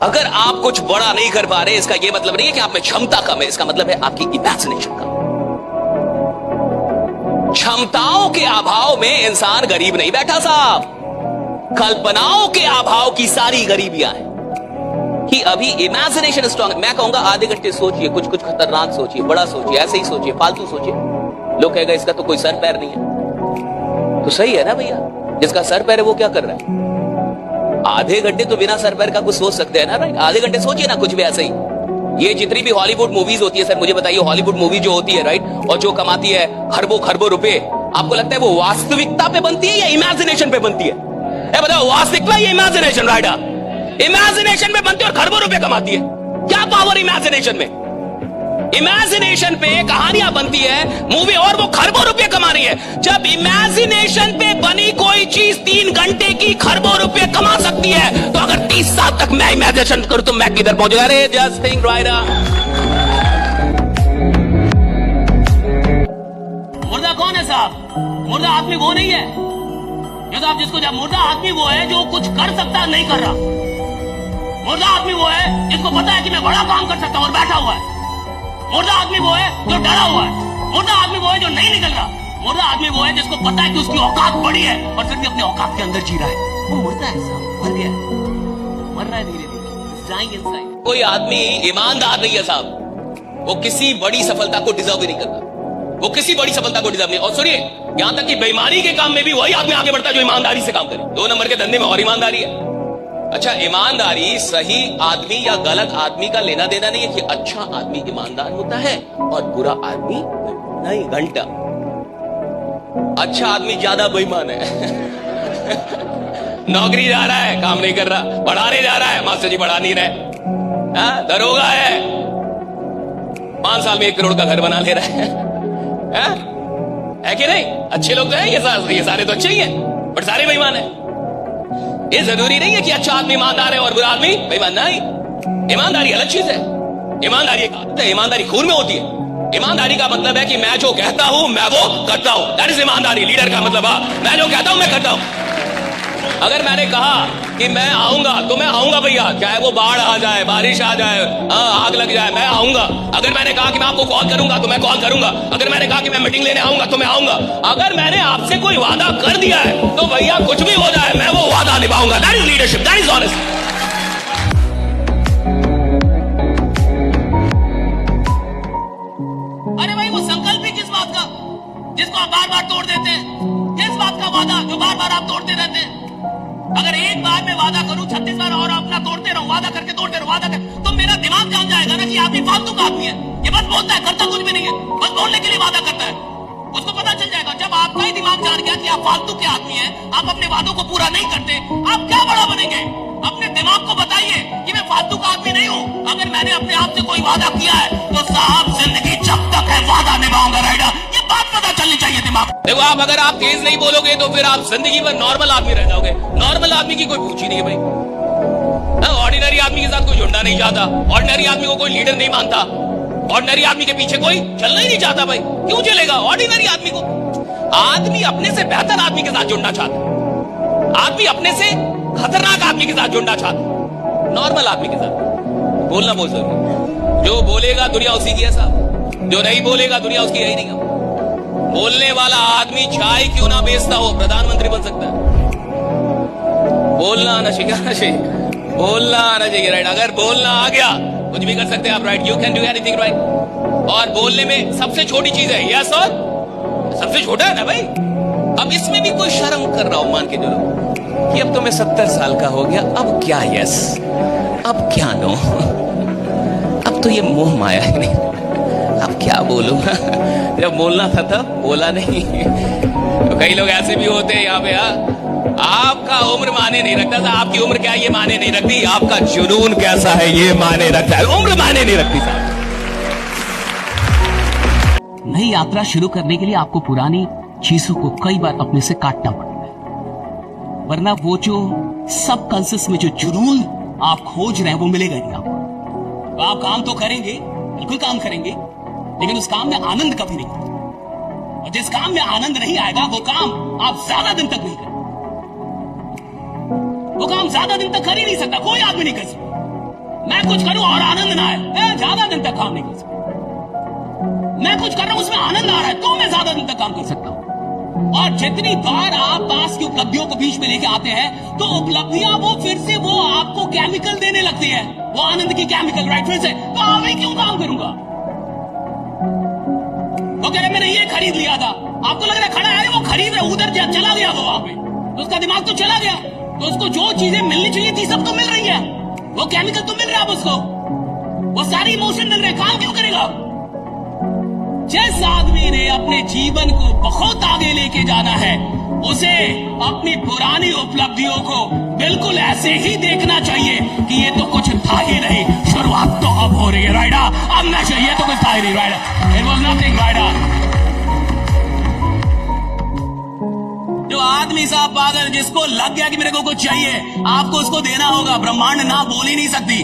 अगर आप कुछ बड़ा नहीं कर पा रहे, इसका यह मतलब नहीं है कि आप में क्षमता कम है, इसका मतलब है आपकी इमेजिनेशन कम। क्षमताओं के अभाव में इंसान गरीब नहीं बैठा साहब, कल्पनाओं के अभाव की सारी गरीबियां हैं कि अभी इमेजिनेशन स्ट्रांग। मैं कहूंगा आधे घंटे सोचिए, कुछ कुछ खतरनाक सोचिए, बड़ा सोचिए, ऐसे ही सोचिए, फालतू सोचिए। लोग कहेगा इसका तो कोई सर पैर नहीं है, तो सही है ना भैया, जिसका सर पैर है वो क्या कर रहा है? आधे घंटे तो बिना सर पैर का कुछ सोच सकते हैं ना, राइट? आधे घंटे सोचिए ना कुछ भी ऐसे ही। ये जितनी भी हॉलीवुड मूवीज होती है, सर मुझे बताइए, हॉलीवुड मूवी जो होती है, राइट, और जो कमाती है खरबों खरबों रुपए, आपको लगता है वो वास्तविकता पे बनती है या इमेजिनेशन पे बनती है? बताओ, वास्तविकता या इमेजिनेशन? राइट, इमेजिनेशन पे बनती है और खरबों रुपए कमाती है। क्या पावर इमेजिनेशन में? इमेजिनेशन पे कहानियां बनती है, मूवी, और वो खरबों रुपए कमा रही है। जब इमेजिनेशन पे बनी कोई चीज 3 घंटे की खरबों रुपए कमा सकती है, तो अगर 30 साल तक मैं इमेजिनेशन करूं तो मैं किधर पहुंचूंगा? अरे जस्ट थिंक राइट। मुर्दा कौन है साहब? मुर्दा आदमी वो नहीं है ये साहब, जिसको जब मुर्दा आदमी वो है जो कुछ कर सकता नहीं कर रहा। मुर्दा आदमी वो है जिसको पता है कि मैं बड़ा काम कर सकता हूं और बैठा हुआ है। मुर्दा आदमी वो है जो डरा हुआ है। मुर्दा आदमी वो है जो नहीं निकल रहा। मुर्दा आदमी वो है जिसको पता है कि उसकी औकात बड़ी है और फिर भी अपने औकात के अंदर जी रहा है। वो मुर्दा है साहब, मर गया, मर रहा है धीरे धीरे, dying inside। कोई आदमी ईमानदार नहीं है साहब, वो किसी बड़ी सफलता को डिजर्व ही नहीं करता, वो किसी बड़ी सफलता को डिजर्व नहीं। और सुनिए, यहां तक कि बेईमानी के काम में भी वही आदमी आगे बढ़ता है जो ईमानदारी से काम करे। 2 नंबर के धंधे में और ईमानदारी है। अच्छा, ईमानदारी सही आदमी या गलत आदमी का लेना देना नहीं है कि अच्छा आदमी ईमानदार होता है और बुरा आदमी नहीं, घंटा। अच्छा आदमी ज्यादा बेईमान है नौकरी जा रहा है, काम नहीं कर रहा, पढ़ाने जा रहा है, मास्टर जी पढ़ा नहीं रहे, दरोगा है, 5 साल में 1 करोड़ का घर बना ले रहा है कि नहीं? अच्छे लोग तो हैं ये सारे तो अच्छे ही हैं, बट सारे बेईमान है। ये जरूरी नहीं है कि अच्छा आदमी ईमानदार है और बुरा आदमी बेईमान नहीं। ईमानदारी अलग चीज है। ईमानदारी एक आदत है, ईमानदारी खून में होती है। ईमानदारी का मतलब है कि मैं जो कहता हूं मैं वो करता हूं, दैट इज ईमानदारी। लीडर का मतलब मैं जो कहता हूं मैं करता हूं। अगर मैंने कहा कि मैं आऊंगा तो मैं आऊंगा भैया, चाहे वो बाढ़ आ जाए, बारिश आ जाए, आग लग जाए, मैं आऊंगा। अगर मैंने कहा कि मैं आपको कॉल करूंगा तो मैं कॉल करूंगा। अगर मैंने कहा कि मैं मीटिंग लेने आऊंगा तो मैं आऊंगा। अगर मैंने आपसे कोई वादा कर दिया है तो भैया कुछ भी हो जाए मैं वो वादा निभाऊंगा। That is leadership, that is honest. अरे भाई, वो संकल्प ही किस बात का जिसको आप बार बार तोड़ देते हैं? किस बात का वादा जो बार बार आप तोड़ते रहते हैं? अगर एक बार मैं वादा करूं 36 बार और अपना तोड़ते रहूं, वादा करके तोड़ते रहूं, वादा कर, तो मेरा दिमाग जान जाएगा ना कि आप ही फालतू का आदमी है। ये बस बोलता है, करता कुछ भी नहीं है, बस बोलने के लिए वादा करता है। उसको पता चल जाएगा जब आपका ही दिमाग जान गया कि आप फालतू के आदमी हैं, आप अपने वादों को पूरा नहीं करते, आप क्या बड़ा बनेंगे? अपने दिमाग को बताइए कि मैं फालतू का आदमी नहीं हूं। अगर मैंने अपने आप से कोई वादा किया है तो साहब जिंदगी जब तक है वादा निभाऊंगा। राइडर, ये बात पता चलनी चाहिए दिमाग। देखो, आप अगर आप तेज नहीं बोलोगे तो फिर आप जिंदगी भर नॉर्मल आदमी रह जाओगे। नॉर्मल आदमी की कोई पूछ ही नहीं है भाई। ऑर्डिनरी आदमी के साथ कोई जुड़ना नहीं चाहता, ऑर्डिनरी आदमी को कोई लीडर नहीं मानता, ऑर्डिनरी आदमी के पीछे कोई चलना ही नहीं चाहता। भाई क्यों चलेगा ऑर्डिनरी आदमी को? आदमी अपने से बेहतर आदमी के साथ जुड़ना चाहता, आदमी अपने से खतरनाक आदमी के साथ जुड़ना चाहता, नॉर्मल आदमी के साथ। बोलना बहुत जरूरी। जो बोलेगा दुनिया उसी की है साहब, जो नहीं बोलेगा दुनिया उसकी है ही नहीं। बोलने वाला आदमी चाय क्यों ना बेचता हो, प्रधानमंत्री बन सकता है। बोलना आना चाहिए, बोलना आना चाहिए, राइट? अगर बोलना आ गया कुछ भी कर सकते हैं आप, right? You can do anything, right? और बोलने में सबसे छोटी चीज है यस, और सबसे छोटा है ना भाई। अब इसमें भी कोई शर्म कर रहा हो, मान के चलो कि अब तो मैं 70 साल का हो गया, अब क्या यस, अब क्या नो, अब तो ये मोह माया है नहीं, अब क्या बोलूंगा। जब बोलना था तब बोला नहीं। तो कई लोग ऐसे भी होते हैं यहाँ पे। आपका उम्र माने नहीं रखता था, आपकी उम्र क्या ये माने नहीं रखती, आपका जुनून कैसा है ये माने रखता है, उम्र माने नहीं रखती साहब। नई यात्रा शुरू करने के लिए आपको पुरानी चीजों को कई बार अपने से काटना पड़ता है, वरना वो जो सब कॉन्शियस में जो जुनून आप खोज रहे हैं वो मिलेगा नहीं आपको। तो आप काम तो करेंगे, बिल्कुल काम करेंगे, लेकिन उस काम में आनंद कभी नहीं आएगा। और जिस काम में आनंद नहीं आएगा वो काम आप ज्यादा दिन तक नहीं करेंगे। वो काम ज्यादा दिन तक कर ही नहीं सकता, कोई आदमी नहीं कर सकता। मैं कुछ करूं और आनंद ना आए, मैं ज्यादा दिन तक काम नहीं कर सकता। मैं कुछ कर रहा हूं उसमें आनंद आ रहा है तो मैं ज्यादा दिन तक काम कर सकता हूं। और जितनी बार आप पास की उपलब्धियों को बीच में लेके आते हैं तो उपलब्धियां वो फिर से वो आपको केमिकल देने लगती है, वो आनंद की केमिकल, राइट? फिर से तो अभी क्यों काम करूंगा? वो कह रहे मैंने ये खरीद लिया था, आपको लग रहा है खड़ा है वो खरीद रहा, उधर चला गया वो वहां पे, तो उसका दिमाग तो चला गया, तो उसको जो चीजें मिलनी चाहिए थी सब तो मिल रही है, वो केमिकल तो मिल रहा है अब उसको, वो सारी इमोशन मिल रहे, काम क्यों करेगा? जिस आदमी ने अपने जीवन को बहुत आगे लेके जाना है उसे अपनी पुरानी उपलब्धियों को बिल्कुल ऐसे ही देखना चाहिए कि ये तो कुछ था ही नहीं, शुरुआत तो अब हो रही है, राइट? अब ना चाहिए तो कुछ था ही नहीं, right? It was nothing, right? जो आदमी साहब पागल जिसको लग गया कि मेरे को कुछ चाहिए, आपको उसको देना होगा। ब्रह्मांड ना बोल ही नहीं सकती।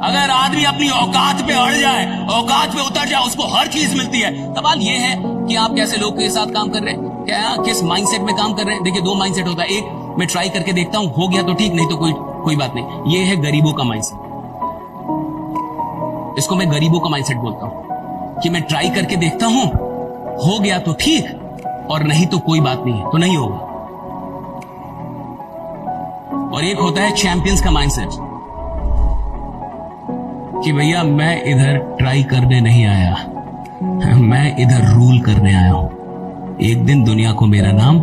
अगर आदमी अपनी औकात पे अड़ जाए, औकात पे उतर जाए, उसको हर चीज मिलती है। सवाल ये है कि आप कैसे लोग के साथ काम कर रहे हैं, क्या किस माइंडसेट में काम कर रहे हैं? देखिए, दो माइंडसेट होता है, एक मैं ट्राई करके देखता हूं, हो गया तो ठीक, नहीं तो कोई बात नहीं। ये है गरीबों का माइंडसेट, इसको मैं गरीबों का माइंडसेट बोलता हूं कि मैं ट्राई करके देखता हूं, हो गया तो ठीक, और नहीं तो कोई बात नहीं है, तो नहीं होगा। और एक होता है चैंपियंस का माइंडसेट कि भैया मैं इधर ट्राई करने नहीं आया, मैं इधर रूल करने आया हूं। एक दिन दुनिया को मेरा नाम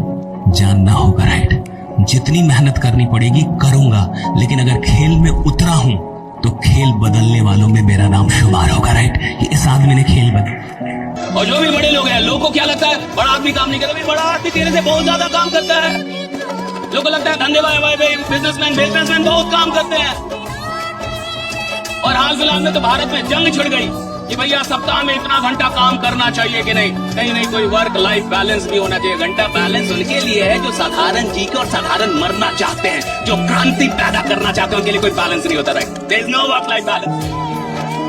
जानना होगा, राइट? जितनी मेहनत करनी पड़ेगी करूंगा, लेकिन अगर खेल में उतरा हूं तो खेल बदलने वालों में मेरा नाम शुमार होगा, राइट? इस आदमी ने खेल बदल। और जो भी बड़े लोग हैं, लोगों को क्या लगता है बड़ा आदमी काम नहीं करता? बड़ा आदमी तेरे से बहुत ज्यादा काम करता है। लोगों को लगता है धंधे बिजनेसमैन बहुत काम करते हैं। और हाल फिलहाल में तो भारत में जंग छिड़ गई कि भैया सप्ताह में इतना घंटा काम करना चाहिए कि नहीं। कहीं नहीं, कोई वर्क लाइफ बैलेंस भी होना चाहिए। घंटा बैलेंस उनके लिए है जो साधारण जी के और साधारण मरना चाहते हैं, जो क्रांति पैदा करना चाहते हैं, उनके लिए कोई बैलेंस नहीं होता, right? There is no work life balance,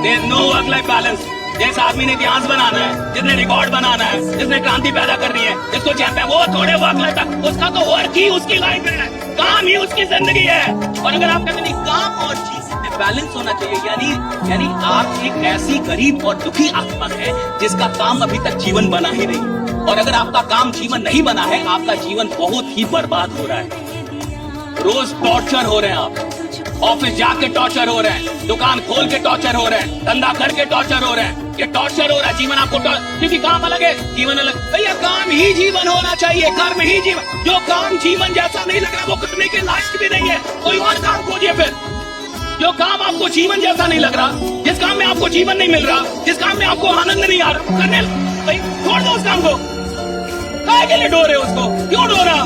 there is no work life balance. जिस आदमी ने इतिहास बनाना है, जिसने रिकॉर्ड बनाना है, जिसने क्रांति पैदा करनी है, जिसको चैंपियन, वो थोड़े वर्क लाइफ, उसका तो वर्क ही उसकी लाइफ है, काम ही उसकी जिंदगी है। और अगर आप कहते नहीं काम और चीज में बैलेंस होना चाहिए, यानी आप एक ऐसी गरीब और दुखी आत्मा है जिसका काम अभी तक जीवन बना ही नहीं। और अगर आपका काम जीवन नहीं बना है, आपका जीवन बहुत ही बर्बाद हो रहा है। रोज टॉर्चर हो रहे हैं आप, ऑफिस जाके टॉर्चर हो रहे हैं, दुकान खोल के टॉर्चर हो रहे हैं, धंधा करके टॉर्चर हो रहे हैं, ये टॉर्चर हो रहा है। जीवन आपको क्योंकि काम अलग है, जीवन अलग। भैया काम ही जीवन होना चाहिए, कर्म ही जीवन। जो काम जीवन जैसा नहीं लग रहा वो करने के लायक भी नहीं है, कोई और काम खोजिए फिर। जो काम आपको जीवन जैसा नहीं लग रहा, जिस काम में आपको जीवन नहीं मिल रहा, जिस काम में आपको आनंद नहीं आ रहा, करने भाई छोड़ दो उस काम को। काहे के लिए डो रहे हो उसको? क्यों डो रहा?